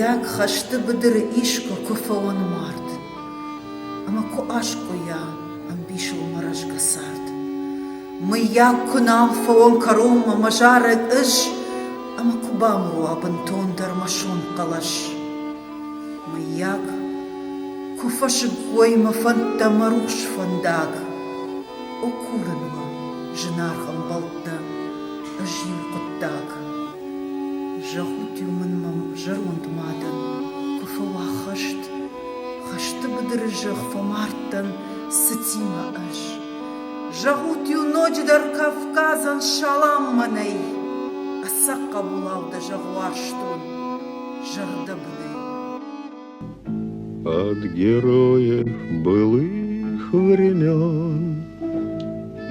як хашты быдыры ишко куфаон март. Ама ку ашко я амбишо марашка сарт. Мы як кунам фаон карома мажарет ыш, ама кубамру абантон дармашон калаш. Мы як куфаши гойма фанта маруш фандаг. О курынма жынархам балтна ыжью куттаг. Жахут юмынмам жырунд мадан куфава хашт. Хашты быдыры жах фамарттан сытима ыш. Жахут ю ночдар Кавказан шалам манай. Асаққа булавда жагуарштон жырда бынай. От героев былых времен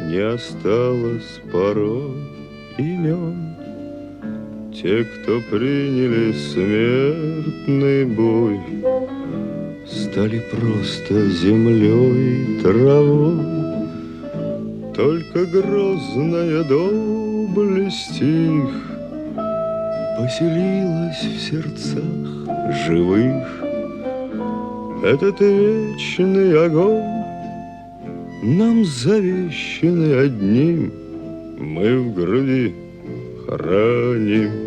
не осталось порой имен. Те, кто приняли смертный бой, стали просто землей и травой. Только грозная доблесть их поселилась в сердцах живых. Этот вечный огонь нам завещанный одним, мы в груди храним.